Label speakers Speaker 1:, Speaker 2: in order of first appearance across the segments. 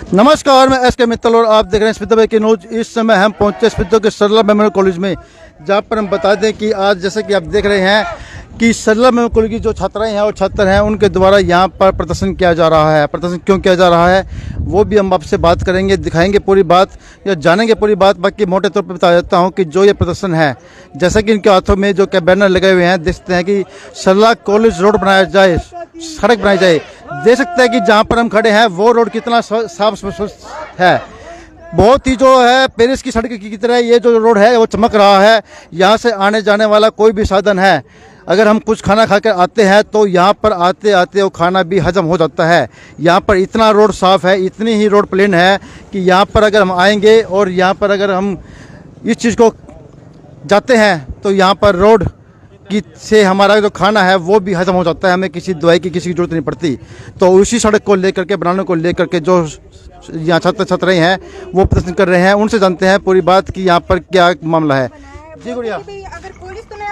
Speaker 1: नमस्कार, मैं एस के मित्तल और आप देख रहे हैं स्पितो की न्यूज। इस समय हम पहुंचे स्पितो के सरला मेमोरियल कॉलेज में, जहां पर हम बता दें कि आज जैसे कि आप देख रहे हैं कि सरला मेमोरियल कॉलेज की जो छात्राएं हैं और छात्र हैं उनके द्वारा यहां पर प्रदर्शन किया जा रहा है। प्रदर्शन क्यों किया जा रहा है वो भी हम आपसे बात करेंगे, दिखाएंगे पूरी बात या जानेंगे पूरी बात। बाकी मोटे तौर पर बता देता हूँ कि जो ये प्रदर्शन है, जैसा कि इनके हाथों में जो बैनर लगे हुए हैं, देखते हैं कि सरला कॉलेज रोड बनाया जाए, सड़क बनाई जाए। देख सकते हैं कि जहाँ पर हम खड़े हैं वो रोड कितना साफ है, बहुत ही जो है पेरिस की सड़क की तरह ये जो रोड है वो चमक रहा है। यहाँ से आने जाने वाला कोई भी साधन है, अगर हम कुछ खाना खा कर आते हैं तो यहाँ पर आते आते वो खाना भी हजम हो जाता है। यहाँ पर इतना रोड साफ है, इतनी ही रोड प्लेन है कि यहाँ पर अगर हम आएंगे और यहाँ पर अगर हम इस चीज़ को जाते हैं तो यहाँ पर रोड कि से हमारा जो खाना है वो भी हजम हो जाता है, हमें किसी दवाई की किसी की जरूरत नहीं पड़ती। तो उसी सड़क को लेकर के, बनाने को लेकर के जो यहाँ छात्र छात्राएं हैं वो प्रदर्शन कर रहे हैं, उनसे जानते हैं पूरी बात कि यहाँ पर क्या मामला है। जी गुड़िया,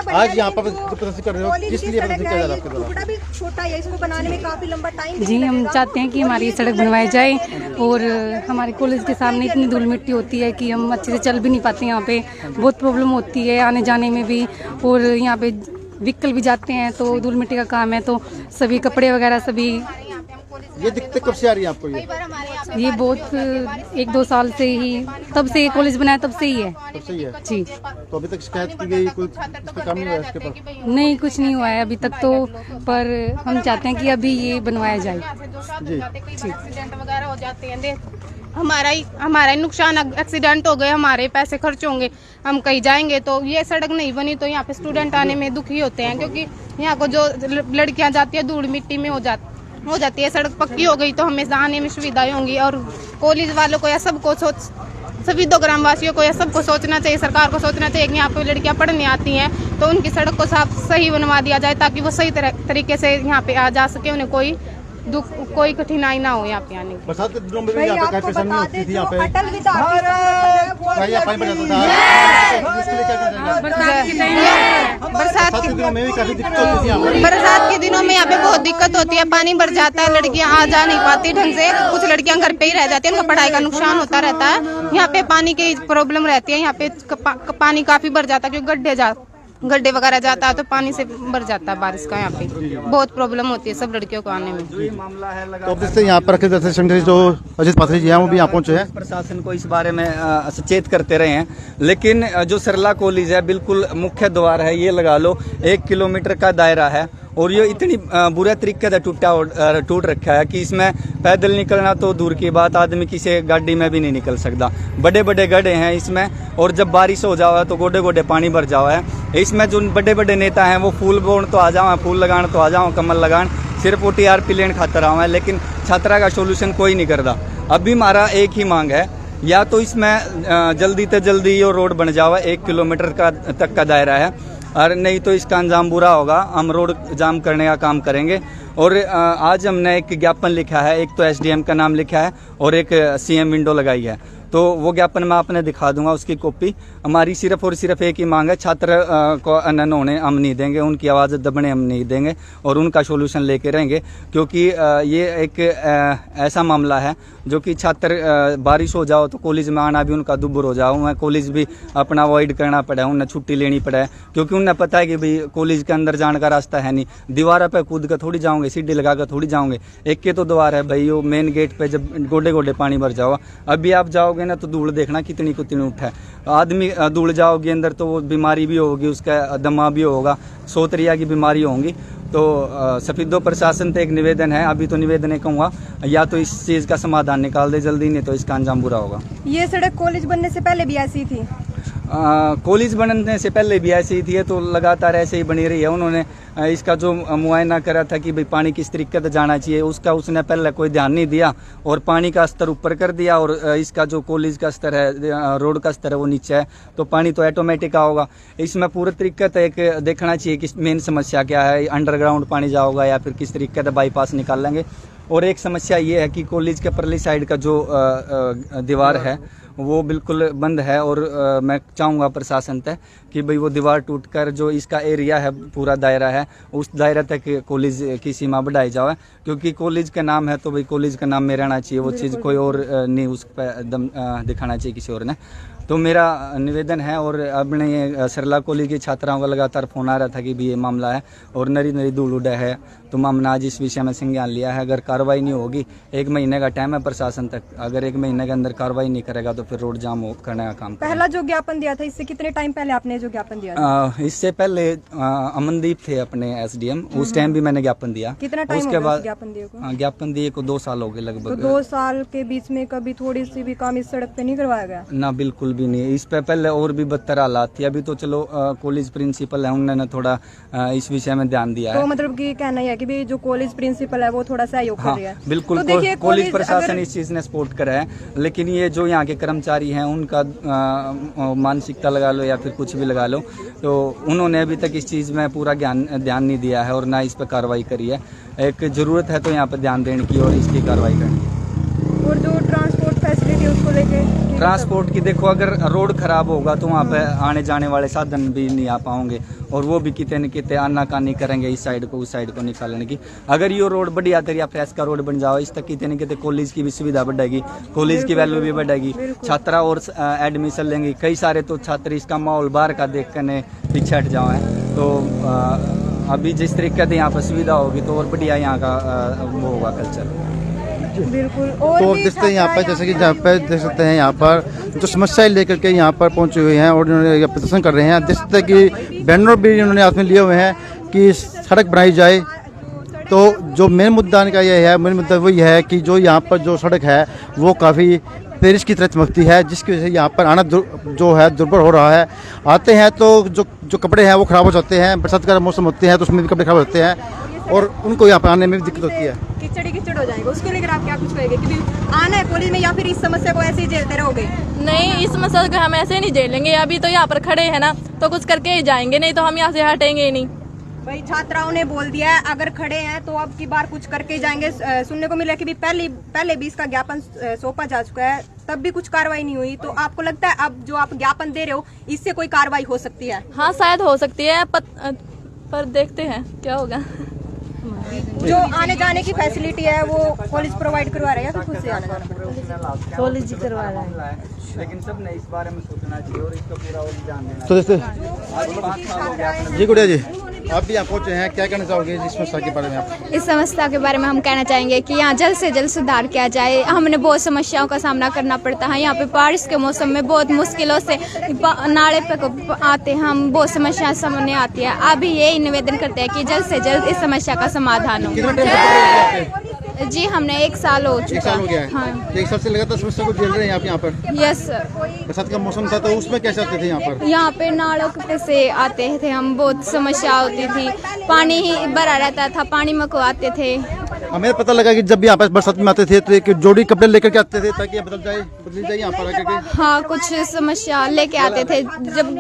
Speaker 1: आज यहाँ पर प्रदर्शन कर रहे हो, किस लिए प्रदर्शन किया जा रहा है आपके द्वारा?
Speaker 2: भी छोटा है, इसको बनाने में काफी लंबा टाइम।
Speaker 3: जी, हम चाहते हैं कि हमारी सड़क बनवाई जाए और हमारे कॉलेज के सामने इतनी धूल मिट्टी होती है कि हम अच्छे से चल भी नहीं पाते। यहाँ पे बहुत प्रॉब्लम होती है आने जाने में भी, और यहाँ पे व्हीकल भी जाते हैं तो धूल मिट्टी का काम है, तो सभी कपड़े वगैरह सभी।
Speaker 1: ये दिक्कत कब से आ रही है आपको?
Speaker 3: ये बहुत 1-2 साल से ही, तब से कॉलेज बनाया तब से ही है।
Speaker 1: तब से ही है
Speaker 3: जी।
Speaker 1: तो अभी तक शिकायत की गई, कुछ इस पे काम नहीं हुआ इसके पर?
Speaker 3: नहीं, कुछ नहीं हुआ है अभी तक तो, पर हम चाहते हैं कि अभी ये बनवाया जाए।
Speaker 1: जी,
Speaker 4: एक्सीडेंट वगैरह हो जाते हैं, हमारा ही नुकसान, एक्सीडेंट हो गए, हमारे पैसे खर्च होंगे, हम कहीं जाएंगे तो ये सड़क नहीं बनी तो यहाँ पे स्टूडेंट आने में दुखी होते हैं, क्योंकि यहाँ को जो लड़कियां जाती है धूल मिट्टी में हो जाती है। सड़क पक्की हो गई तो हमें आने में सुविधाएं होंगी। और कॉलेज वालों को या सबको सभी तो ग्रामवासियों को या सबको सोचना चाहिए, सरकार को सोचना चाहिए कि यहाँ पे लड़कियां पढ़ने आती हैं तो उनकी सड़क को सही बनवा दिया जाए, ताकि वो सही तरीके से यहाँ पे आ जा सके, उन्हें कोई कठिनाई ना हो यहाँ पे आने की।
Speaker 1: बरसात के दिनों में भी यहाँ पे काफी परेशानी होती थी, यहाँ पे
Speaker 2: अटल
Speaker 1: पानी भर जाता था। इसके लिए क्या करना चाहिए?
Speaker 4: बरसात
Speaker 1: के दिनों में भी काफी दिक्कत होती थी यहाँ पे।
Speaker 4: बरसात के दिनों में यहाँ पे बहुत दिक्कत होती है, पानी भर जाता है, लड़कियां आ जा नहीं पाती ढंग से, कुछ लड़कियां घर पे ही रह जाती है, उनका पढ़ाई का नुकसान होता रहता है। यहाँ पे पानी की प्रॉब्लम रहती है, यहाँ पे पानी काफी भर जाता है, क्योंकि गड्ढे वगैरह जाता है तो पानी से भर जाता है बारिश का। यहाँ पे बहुत प्रॉब्लम होती है सब लड़कियों को आने में।
Speaker 1: तो अब जैसे यहाँ पर जो अजित पात्रे जी हैं वो भी यहाँ पहुँचे हैं,
Speaker 5: प्रशासन को इस बारे में सचेत करते रहे हैं, लेकिन जो सरला कॉलेज है बिल्कुल मुख्य द्वार है, ये लगा लो 1 किलोमीटर का दायरा है और ये इतनी बुरे तरीके से टूट रखा है कि इसमें पैदल निकलना तो दूर की बात, आदमी किसी गाड़ी में भी नहीं निकल सकता। बड़े बड़े गड्ढे हैं इसमें, और जब बारिश हो जाओ तो गोडे गोडे पानी भर जाओ है। इसमें जो बड़े बड़े नेता हैं वो फूल बोन तो आ जाओ, फूल लगान तो आ जाओ, कमल लगान, सिर्फ वो TRP लेन खातर आओ है, लेकिन छात्रा का सोल्यूशन कोई नहीं करता। अभी हमारा एक ही मांग है, या तो इसमें जल्दी से जल्दी ये रोड बन जाओ, 1 किलोमीटर का तक का दायरा है, और नहीं तो इसका अंजाम बुरा होगा, हम रोड जाम करने का काम करेंगे। और आज हमने एक ज्ञापन लिखा है, एक तो SDM का नाम लिखा है और एक CM विंडो लगाई है, तो वो ज्ञापन मैं आपने दिखा दूंगा, उसकी कॉपी। हमारी सिर्फ और सिर्फ एक ही मांग है, छात्र को अनन होने हम नहीं देंगे, उनकी आवाज़ दबने हम नहीं देंगे और उनका सोल्यूशन लेके रहेंगे, क्योंकि ये एक ऐसा मामला है जो कि छात्र बारिश हो जाओ तो कॉलेज में आना भी उनका दुब्बर हो जाओ, मैं कॉलेज भी अपना अवॉइड करना पड़ा, उन्हें छुट्टी लेनी पड़ा, क्योंकि उन्हें पता है कि भाई कॉलेज के अंदर जाने का रास्ता है नहीं, दीवार पे कूद कर थोड़ी जाओगे, सीढ़ी लगा कर थोड़ी जाओगे, एक के तो द्वार है भाई, वो मेन गेट पे जब गोडे गोडे पानी भर जाओ, अभी आप जाओगे ना तो धूल देखना कितनी उठा है, आदमी धूल जाओगे अंदर तो वो बीमारी भी होगी, उसका दमा भी होगा, सोतरिया की बीमारी होंगी। तो सफीदो प्रशासन से एक निवेदन है, अभी तो निवेदन है कहूँगा, या तो इस चीज़ का समाधान निकाल दे जल्दी, नहीं तो इसका अंजाम बुरा होगा।
Speaker 2: ये सड़क कॉलेज बनने से पहले भी ऐसी थी?
Speaker 5: कॉलेज बनने से पहले भी ऐसी ही थी, तो लगातार ऐसे ही बनी रही है। उन्होंने इसका जो मुआयना करा था कि भाई पानी किस तरीके से जाना चाहिए, उसका उसने पहले कोई ध्यान नहीं दिया और पानी का स्तर ऊपर कर दिया, और इसका जो कॉलेज का स्तर है, रोड का स्तर है वो नीचे है, तो पानी तो ऑटोमेटिक आओगा। इसमें पूरे तरीके से एक देखना चाहिए कि मेन समस्या क्या है, अंडरग्राउंड पानी जाओगा या फिर किस तरीके से बाईपास निकाल लेंगे। और एक समस्या ये है कि कॉलेज के परली साइड का जो दीवार है वो बिल्कुल बंद है। और मैं चाहूँगा प्रशासन तक कि भाई वो दीवार टूटकर जो इसका एरिया है, पूरा दायरा है, उस दायरा तक कॉलेज की सीमा बढ़ाई जाए, क्योंकि कॉलेज का नाम है तो भाई कॉलेज का नाम में रहना चाहिए, वो चीज़ कोई और नहीं उस पर दम दिखाना चाहिए किसी और ने। तो मेरा निवेदन है। और अपने ये सरला कॉलेज की छात्राओं का लगातार फ़ोन आ रहा था कि भी ये मामला है और नरी नरी धूल उड़ा है, तो हमने आज इस विषय में संज्ञान लिया है। अगर कार्रवाई नहीं होगी, 1 महीने का टाइम है प्रशासन तक, अगर 1 महीने के अंदर कार्रवाई नहीं करेगा तो फिर रोड जाम करने का काम करेंगे।
Speaker 2: पहला जो ज्ञापन दिया था, इससे कितने टाइम पहले आपने जो ज्ञापन दिया था?
Speaker 5: इससे पहले अमनदीप थे अपने SDM, उस टाइम भी मैंने ज्ञापन दिया।
Speaker 2: कितना टाइम
Speaker 5: उसके
Speaker 2: हो गया
Speaker 5: बाद
Speaker 2: उस ज्ञापन दिए को?
Speaker 5: ज्ञापन दिए को 2 साल हो गए
Speaker 2: तो
Speaker 5: लगभग।
Speaker 2: 2 साल के बीच में कभी थोड़ी सी भी काम इस सड़क पे नहीं करवाया गया?
Speaker 5: ना, बिल्कुल भी नहीं। इस पे पहले और भी बदतर हालात थी। अभी तो चलो कॉलेज प्रिंसिपल है, उन्होंने थोड़ा इस विषय में ध्यान दिया है।
Speaker 2: तो मतलब कि कहना है कि भी जो कॉलेज प्रिंसिपल है वो थोड़ा सहयोग कर रही है।
Speaker 5: बिल्कुल,
Speaker 2: तो देखिए
Speaker 5: कॉलेज प्रशासन इस चीज़ ने सपोर्ट करा है, लेकिन ये जो यहाँ के कर्मचारी हैं उनका मानसिकता लगा लो या फिर कुछ भी लगा लो, तो उन्होंने अभी तक इस चीज़ में पूरा ध्यान नहीं दिया है और ना इस पर कार्रवाई करी है। एक ज़रूरत है तो यहाँ पर ध्यान देने की और इसकी कार्रवाई करनी है।
Speaker 2: और जो ट्रांसपोर्ट फैसिलिटी उसको लेके
Speaker 5: ट्रांसपोर्ट की देखो, अगर रोड खराब होगा तो वहाँ पे आने जाने वाले साधन भी नहीं आ पाओगे और वो भी कितने न कितने आनाकानी करेंगे इस साइड को उस साइड को निकालने की। अगर ये रोड बढ़िया या फ्रेश का रोड बन जाओ, इस तक कितने न कितने कॉलेज की भी सुविधा बढ़ेगी, कॉलेज की वैल्यू भी बढ़ेगी, छात्रा और एडमिशन लेंगे। कई सारे तो छात्र इसका माहौल बाहर का देख कर पीछे हट जाओ हैं। तो अभी जिस तरीके से यहाँ पर सुविधा होगी तो और बढ़िया यहाँ का वो होगा कल्चर।
Speaker 2: बिल्कुल। और
Speaker 1: तो
Speaker 2: भी
Speaker 1: देखते हैं यहाँ पर,
Speaker 2: छात्राएं
Speaker 1: जैसे कि जहाँ पर देख सकते हैं यहाँ पर जो समस्याएं लेकर के यहाँ पर पहुँचे हुए हैं और उन्होंने प्रदर्शन कर रहे हैं। देख सकते हैं कि बैनर भी उन्होंने हाथ में लिए हुए हैं कि सड़क बनाई जाए। तो जो मेन मुद्दा इनका ये है, मेन मुद्दा वही है कि जो यहाँ पर जो सड़क है वो काफ़ी पेरिस की तरह चमकती है, जिसकी वजह से यहाँ पर आना जो है दुर्भर हो रहा है। आते हैं तो जो कपड़े हैं वो ख़राब हो जाते हैं, बरसात का मौसम होते हैं तो उसमें भी कपड़े ख़राब होते हैं और उनको यहाँ पर आने में भी दिक्कत होती है।
Speaker 2: कीचड़ हो जाएगा, उसको लेकर आप क्या कुछ कहेंगे कि आना है कॉलेज में या फिर इस समस्या को ऐसे ही झेलते रहोगे?
Speaker 6: नहीं, इस समस्या को हम ऐसे ही नहीं झेलेंगे। अभी तो यहाँ पर खड़े हैं ना, तो कुछ करके ही जाएंगे, नहीं तो हम यहाँ से हटेंगे ही नहीं।
Speaker 2: भाई छात्राओं ने बोल दिया है अगर खड़े हैं तो अब की बार कुछ करके जाएंगे। सुनने को मिला कि भी पहले भी इसका ज्ञापन सौंपा जा चुका है, तब भी कुछ कार्रवाई नहीं हुई। तो आपको लगता है अब जो आप ज्ञापन दे रहे हो इससे कोई कार्रवाई हो सकती है?
Speaker 6: हाँ, शायद हो सकती है, पर देखते हैं क्या होगा।
Speaker 2: जो आने जाने की फैसिलिटी है वो कॉलेज प्रोवाइड करवा रहा है या फिर खुद से आना जाना पड़ेगा?
Speaker 6: कॉलेज ही करवा रहा है,
Speaker 5: लेकिन सब ने इस बारे में सोचना चाहिए और इसका पूरा और ध्यान देना।
Speaker 1: तो जैसे
Speaker 5: आज 5 साल हो गया।
Speaker 1: जी गुड़िया जी, आप भी यहाँ पहुँचे हैं, क्या कहना चाहोगे इस समस्या के बारे में आप?
Speaker 7: इस समस्या के बारे में हम कहना चाहेंगे कि यहाँ जल्द से जल्द सुधार किया जाए। हमने बहुत समस्याओं का सामना करना पड़ता है। यहाँ पे बारिश के मौसम में बहुत मुश्किलों से नाले पे आते हैं, हम बहुत समस्याएं सामने आती है। अभी यही निवेदन करते हैं कि जल्द से जल्द इस समस्या का समाधान हो।
Speaker 1: कितना टाइम आपके?
Speaker 7: जी, हमने 1 साल हो
Speaker 1: 1
Speaker 7: चुका
Speaker 1: साल हो गया है।
Speaker 7: हाँ,
Speaker 1: तो 1 साल से लगातार समस्या को झेल रहे हैं आप यहाँ पर?
Speaker 7: Yes sir.
Speaker 1: बरसात का मौसम था तो उसमें कैसे आते थे यहाँ पर?
Speaker 7: यहाँ पे नालों पे से आते थे हम, बहुत समस्या होती थी, पानी ही भरा रहता था, पानी में को आते थे।
Speaker 1: हमें पता लगा कि जब भी यहाँ पर बरसात में आते थे तो एक जोड़ी कपड़े लेकर के आते थे ताकि बदली जाए यहाँ पर आकर के।
Speaker 7: हाँ, कुछ समस्या लेके आते थे। जब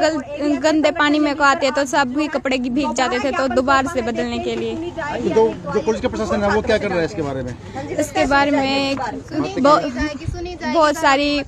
Speaker 7: गंदे पानी में को आते तो सभी कपड़े भीग जाते थे, तो दोबारा से बदलने के लिए।
Speaker 1: तो जो पुलिस का प्रशासन है वो क्या कर रहा है इसके बारे में?
Speaker 7: इसके बारे में बहुत सारी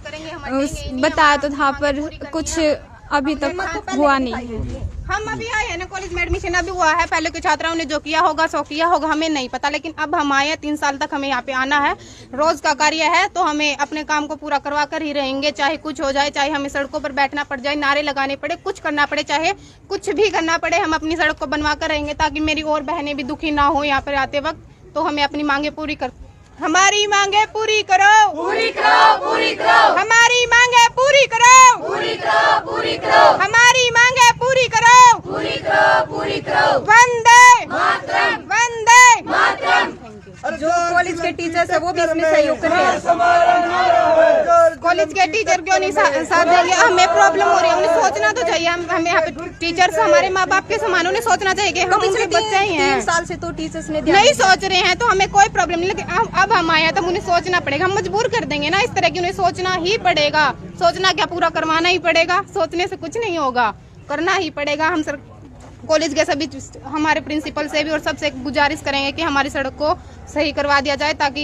Speaker 7: बताया तो था, पर कुछ अभी तक हुआ नहीं।
Speaker 4: हम अभी आए हैं ना, कॉलेज में एडमिशन अभी हुआ है। पहले के छात्राओं ने जो किया होगा सो किया होगा, हमें नहीं पता, लेकिन अब हम आए हैं। 3 साल तक हमें यहाँ पे आना है, रोज का कार्य है, तो हमें अपने काम को पूरा करवा कर ही रहेंगे। चाहे कुछ हो जाए, चाहे हमें सड़कों पर बैठना पड़ जाए, नारे लगाने पड़े, कुछ करना पड़े, चाहे कुछ भी करना पड़े, हम अपनी सड़क को बनवा कर रहेंगे ताकि मेरी और बहनें भी दुखी ना हो यहाँ पर आते वक्त। तो हमें अपनी मांगे पूरी कर, हमारी मांगे पूरी करो, पूरी करो, पूरी करो, हमारी मांगे पूरी करो, पूरी करो, पूरी करो, हमारी मांगे पूरी करो, पूरी करो, पूरी करो। वंदे मातरम, वंदे मातरम।
Speaker 2: जो कॉलेज के टीचर्स है वो भी इसमें सहयोग कर रहे हैं।
Speaker 4: कॉलेज के टीचर क्यों नहीं साथ देंगे? हमें प्रॉब्लम हो रही है, उन्हें सोचना तो चाहिए। हमें यहाँ पे टीचर्स हमारे माँ बाप के समान, उन्हें सोचना चाहिए कि हम उनके बच्चे ही हैं।
Speaker 2: 3 साल से तो टीचर्स ने
Speaker 4: नहीं सोच रहे हैं, तो हमें कोई प्रॉब्लम नहीं, लेकिन अब हम आए तो उन्हें सोचना पड़ेगा। हम मजबूर कर देंगे ना इस तरह की, उन्हें सोचना ही पड़ेगा। सोचना क्या, पूरा करवाना ही पड़ेगा। सोचने से कुछ नहीं होगा, करना ही पड़ेगा। हम सर कॉलेज के सभी हमारे प्रिंसिपल से भी और सबसे गुजारिश करेंगे कि हमारी सड़क को सही करवा दिया जाए, ताकि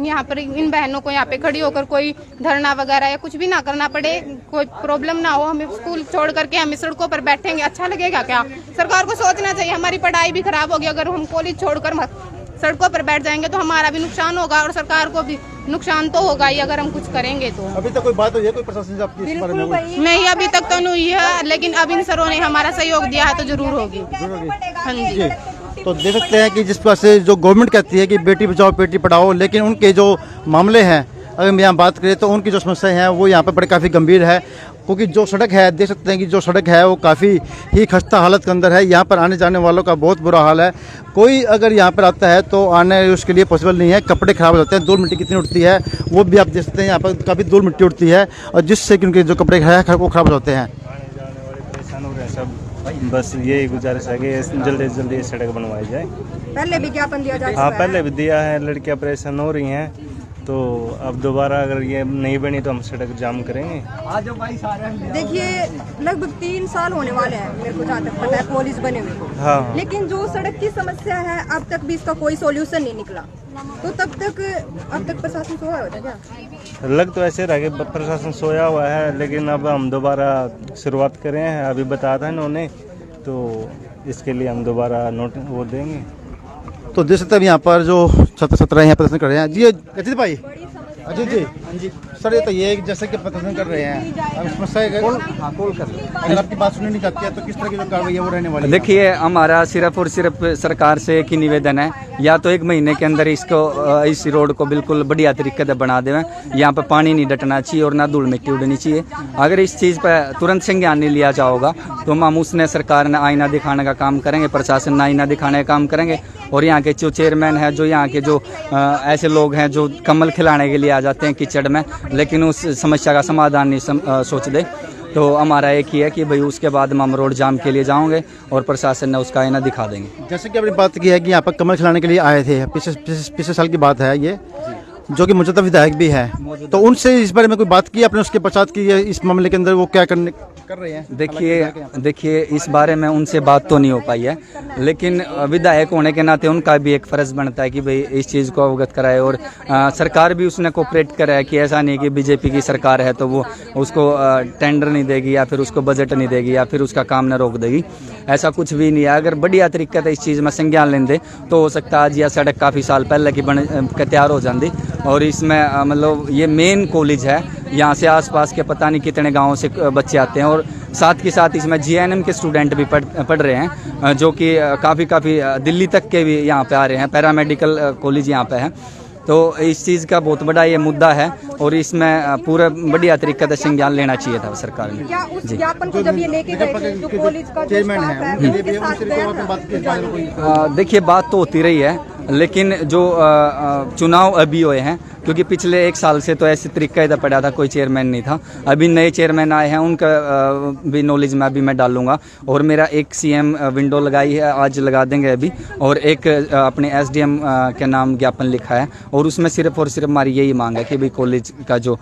Speaker 4: यहाँ पर इन बहनों को यहाँ पे खड़ी होकर कोई धरना वगैरह या कुछ भी ना करना पड़े, कोई प्रॉब्लम ना हो। हमें स्कूल छोड़ करके हम सड़कों पर बैठेंगे, अच्छा लगेगा क्या? सरकार को सोचना चाहिए। हमारी पढ़ाई भी खराब होगी अगर हम कॉलेज छोड़कर सड़कों पर बैठ जाएंगे तो हमारा भी नुकसान होगा और सरकार को भी नुकसान तो होगा ही अगर हम कुछ करेंगे तो।
Speaker 1: अभी तक कोई बात हुई है कोई प्रशासन से आपकी इस बारे में?
Speaker 4: नहीं, अभी तक तो नहीं हुई है, लेकिन अब इन सरों ने हमारा सहयोग दिया है तो जरूर होगी। हाँ जी।
Speaker 1: तो देख सकते हैं कि जिस प्रकार से जो गवर्नमेंट कहती है कि बेटी बचाओ बेटी पढ़ाओ, लेकिन उनके जो मामले हैं अगर हम यहाँ बात करें तो उनकी जो समस्याएं हैं वो यहाँ पर बड़े काफ़ी गंभीर है, क्योंकि जो सड़क है देख सकते हैं कि जो सड़क है वो काफ़ी ही खस्ता हालत के अंदर है। यहाँ पर आने जाने वालों का बहुत बुरा हाल है। कोई अगर यहाँ पर आता है तो आने उसके लिए पॉसिबल नहीं है, कपड़े खराब हो जाते हैं, धूल मिट्टी कितनी उड़ती है वो भी आप देख सकते हैं। यहाँ पर काफ़ी धूल मिट्टी उड़ती है और जिससे कि उनके जो कपड़े हैं वो खराब हो जाते हैं।
Speaker 8: परेशान हो रहे हैं सब, बस यही गुजारिश है कि जल्दी से जल्दी सड़क बनवाई जाए।
Speaker 2: पहले विज्ञापन दिया जा
Speaker 8: हाँ, पहले भी दिया है, लड़कियां परेशान हो रही हैं, तो अब दोबारा अगर ये नहीं बनी तो हम सड़क जाम करेंगे।
Speaker 2: देखिए लगभग 3 साल होने वाले हैं मेरे को जहाँ तक पता है कॉलेज बने हुए।
Speaker 8: हाँ,
Speaker 2: लेकिन जो सड़क की समस्या है अब तक भी इसका कोई सॉल्यूशन नहीं निकला, तो अब तक प्रशासन सोया होता क्या?
Speaker 8: लग तो ऐसे रहा कि प्रशासन सोया हुआ है, लेकिन अब हम दोबारा शुरुआत करें हैं। अभी बताया था इन्होंने, तो इसके लिए हम दोबारा नोट वो देंगे।
Speaker 1: तो देख सकते हैं यहाँ पर जो छात्र छात्राएं यहाँ प्रदर्शन कर रहे हैं। जी अजीत भाई, अजीत जी, हाँ जी सर, ये तो ये जैसे कि प्रदर्शन कर रहे हैं, अब समस्या अगर आपकी बात सुननी नहीं चाहती है तो किस तरह की जो कार्रवाई है वो रहने वाली है?
Speaker 5: देखिए, हमारा सिर्फ और सिर्फ सरकार से एक ही निवेदन है, या तो 1 महीने के अंदर इसको इस रोड को बिल्कुल बढ़िया तरीके से बना दें। यहाँ पे पानी नहीं डटना चाहिए और ना धूल मिट्टी उड़नी चाहिए। अगर इस चीज़ पर तुरंत संज्ञान नहीं लिया जाओगा तो हम उसने सरकार ने आईना दिखाने का काम करेंगे, प्रशासन ने आईना दिखाने का काम करेंगे। और यहाँ के जो चेयरमैन है, जो यहाँ के जो ऐसे लोग हैं जो कमल खिलाने के लिए आ जाते हैं कीचड़ में, लेकिन उस समस्या का समाधान नहीं सोच दे, तो हमारा एक ही है कि भाई उसके बाद हम रोड जाम के लिए जाओगे और प्रशासन ने उसका आईना दिखा देंगे।
Speaker 1: जैसे कि आपने बात की है कि यहाँ पर कमल खिलाने के लिए आए थे, पिछले साल की बात है ये, जो कि मौजूदा विधायक भी है, तो उनसे इस बारे में कोई बात की आपने उसके पश्चात की इस मामले के अंदर वो क्या कर रहे हैं?
Speaker 5: देखिए इस बारे में उनसे बात तो नहीं हो पाई है, लेकिन विधायक होने के नाते उनका भी एक फ़र्ज़ बनता है कि भाई इस चीज़ को अवगत कराए। और सरकार भी उसने कोऑपरेट करा है कि ऐसा नहीं कि बीजेपी की सरकार है तो वो उसको टेंडर नहीं देगी या फिर उसको बजट नहीं देगी या फिर उसका काम न रोक देगी। ऐसा कुछ भी नहीं है। अगर बढ़िया तरीके से इस चीज़ में संज्ञान लेंदे तो हो सकता है आज यह सड़क काफ़ी साल पहले की बन के तैयार हो जाती। और इसमें मतलब ये मेन कॉलेज है, यहाँ से आसपास के पता नहीं कितने गाँव से बच्चे आते हैं और साथ के साथ इसमें जीएनएम के स्टूडेंट भी पढ़ रहे हैं, जो कि काफ़ी दिल्ली तक के भी यहाँ पे आ रहे हैं। पैरामेडिकल कॉलेज यहाँ पे है, तो इस चीज़ का बहुत बड़ा ये मुद्दा है और इसमें पूरा बढ़िया तरीके से संज्ञान लेना चाहिए था सरकार ने।
Speaker 2: क्या उस ज्ञापन को जब ये लेके गए थे जो कॉलेज का चेयरमैन है उनके साथ गया था?
Speaker 5: देखिए बात तो होती रही है, लेकिन जो चुनाव अभी हुए हैं, क्योंकि पिछले 1 साल से तो ऐसे तरीका इधर पड़ा था, कोई चेयरमैन नहीं था। अभी नए चेयरमैन आए हैं, उनका भी नॉलेज में अभी मैं डालूंगा। और मेरा एक सीएम विंडो लगाई है, आज लगा देंगे अभी, और एक अपने एसडीएम के नाम ज्ञापन लिखा है और उसमें सिर्फ और सिर्फ हमारी यही मांग है कि भाई कॉलेज का जो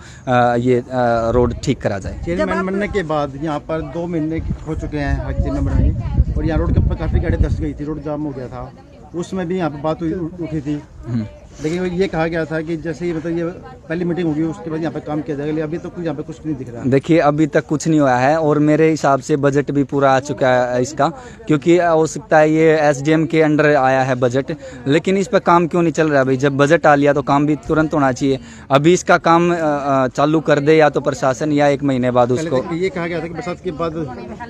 Speaker 5: ये रोड ठीक करा जाए।
Speaker 1: चेयरमैन बनने के बाद यहाँ पर 2 महीने हो चुके हैं हर चेयरमैन बनने, और यहाँ रोड के ऊपर काफ़ी गाड़ी धस गई थी, रोड जाम हो गया था, उसमें भी यहाँ पर बात उठी थी। लेकिन ये कहा गया था कि जैसे ही मतलब ये पहली मीटिंग होगी उसके बाद यहाँ पे काम किया जाएगा, अभी तक यहाँ पे कुछ नहीं दिख रहा है।
Speaker 5: देखिए अभी तक कुछ नहीं हुआ है और मेरे हिसाब से बजट भी पूरा आ चुका है इसका, क्योंकि हो सकता है ये एसडीएम के अंडर आया है बजट, लेकिन इस पर काम क्यों नहीं चल रहा है भाई? जब बजट आ लिया तो काम भी तुरंत होना चाहिए। अभी इसका काम चालू कर दे या तो प्रशासन, या 1 महीने बाद उसको।
Speaker 1: ये कहा गया था कि बरसात के बाद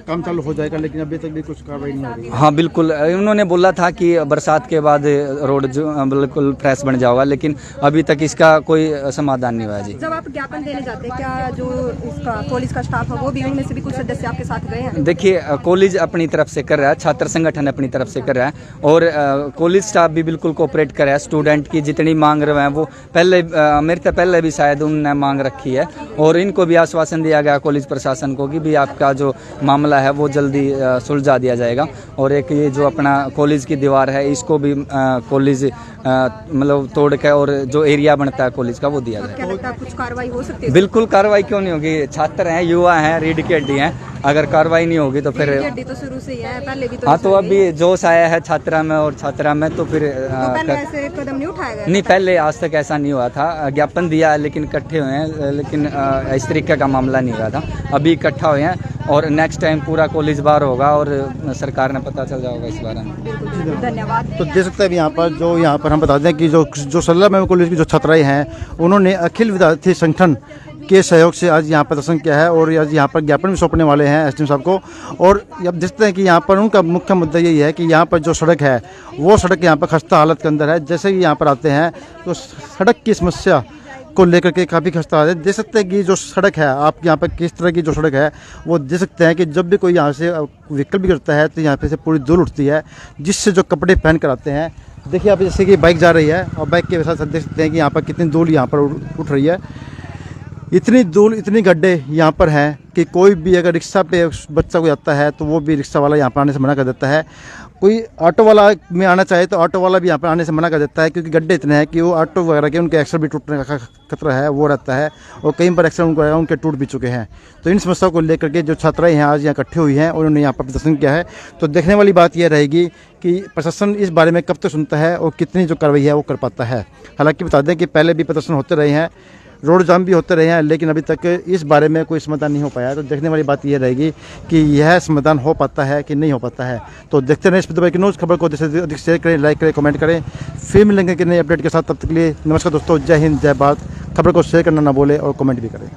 Speaker 1: काम चालू हो जाएगा, लेकिन अभी तक भी कुछ कार्रवाई नहीं हो रही।
Speaker 5: हाँ बिल्कुल, उन्होंने बोला था कि बरसात के बाद रोड जो बिल्कुल फ्रेश बन जाएगा, लेकिन अभी तक इसका कोई समाधान नहीं हुआ जी।
Speaker 2: जब आप ज्ञापन देने जाते हैं, क्या जो इसका कॉलेज का स्टाफ है वो भी इनमें से भी कुछ सदस्य आपके साथ गए हैं?
Speaker 5: देखिए कॉलेज अपनी तरफ से कर रहा है, छात्र संगठन अपनी तरफ से कर रहा है और कॉलेज स्टाफ भी बिल्कुल कोऑपरेट कर रहा है। स्टूडेंट की जितनी मांग रहे हैं वो पहले मेरे से पहले भी शायद उन्होंने मांग रखी है, और इनको भी आश्वासन दिया गया कॉलेज प्रशासन को कि भी आपका जो मामला है वो जल्दी सुलझा दिया जाएगा। और एक ये जो अपना कॉलेज की दीवार है इसको भी कॉलेज मतलब तोड़ के और जो एरिया बनता है कॉलेज का वो दिया जाए।
Speaker 2: क्या लगता है कुछ कार्रवाई हो सकती है?
Speaker 5: बिल्कुल कार्रवाई क्यों नहीं होगी, छात्र हैं, युवा हैं, रीढ़ की हड्डी हैं, अगर कार्रवाई नहीं होगी तो फिर
Speaker 2: हड्डी तो शुरू से ही है, पहले भी तो
Speaker 5: हाँ, तो अभी जोश आया है छात्रा में और छात्रा में, तो फिर
Speaker 2: तो पहले ऐसे कदम नहीं उठाया गया?
Speaker 5: नहीं, पहले आज तक ऐसा नहीं हुआ था। ज्ञापन दिया लेकिन इकट्ठे हुए हैं, लेकिन इस तरीके का मामला नहीं हुआ था। अभी इकट्ठा हुए हैं और नेक्स्ट टाइम पूरा कॉलेज बार होगा और सरकार ने पता चल जाएगा इस बारे में।
Speaker 2: धन्यवाद।
Speaker 1: तो देख सकते हैं यहाँ पर हम बता दें कि जो सरला मैम कॉलेज की जो छात्राएं हैं उन्होंने अखिल विद्यार्थी संगठन के सहयोग से आज यहाँ पर प्रदर्शन किया है और आज यहाँ पर ज्ञापन भी सौंपने वाले हैं एसडीएम साहब को। और अब देखते हैं कि यहाँ पर उनका मुख्य मुद्दा यही है कि यहाँ पर जो सड़क है वो सड़क यहाँ पर खस्ता हालत के अंदर है। जैसे ही यहाँ पर आते हैं तो सड़क की समस्या को लेकर के काफ़ी खस्ता हालत है। देख सकते हैं कि जो सड़क है, आप यहाँ पर किस तरह की जो सड़क है वो देख सकते हैं कि जब भी कोई यहाँ से व्हीकल भी करता है तो यहाँ पे से पूरी धूल उठती है, जिससे जो कपड़े पहन कर आते हैं। देखिए आप जैसे कि बाइक जा रही है और बाइक के साथ देख सकते हैं कि यहाँ पर कितनी धूल यहाँ पर उठ रही है। इतनी धूल, इतनी गड्ढे यहाँ पर हैं कि कोई भी अगर रिक्शा पे बच्चा को जाता है तो वो भी रिक्शा वाला यहाँ पर आने से मना कर देता है। कोई ऑटो वाला में आना चाहे तो ऑटो वाला भी यहाँ पर आने से मना कर देता है, क्योंकि गड्ढे इतने हैं कि वो ऑटो वगैरह के उनके एक्सल भी टूटने का खतरा है वो रहता है और कई बार एक्सल उनके टूट भी चुके हैं। तो इन समस्याओं को लेकर के जो छात्राएं हैं आज यहाँ इकट्ठी हुई हैं, उन्होंने यहाँ पर प्रदर्शन किया है। तो देखने वाली बात यह रहेगी कि प्रशासन इस बारे में कब तक सुनता है और कितनी जो कार्रवाई है वो कर पाता है। हालांकि बता दें कि पहले भी प्रदर्शन होते रहे हैं, रोड जाम भी होते रहे हैं, लेकिन अभी तक इस बारे में कोई समाधान नहीं हो पाया। तो देखने वाली बात यह रहेगी कि यह समाधान हो पाता है कि नहीं हो पाता है। तो देखते रहें स्मित दुबे की न्यूज़। खबर को अधिक से अधिक शेयर करें, लाइक करें, कमेंट करें। फिर मिलेंगे कि नए अपडेट के साथ, तब तक के लिए नमस्कार दोस्तों, जय हिंद, जय भारत। खबर को शेयर करना ना भूलें और कमेंट भी करें।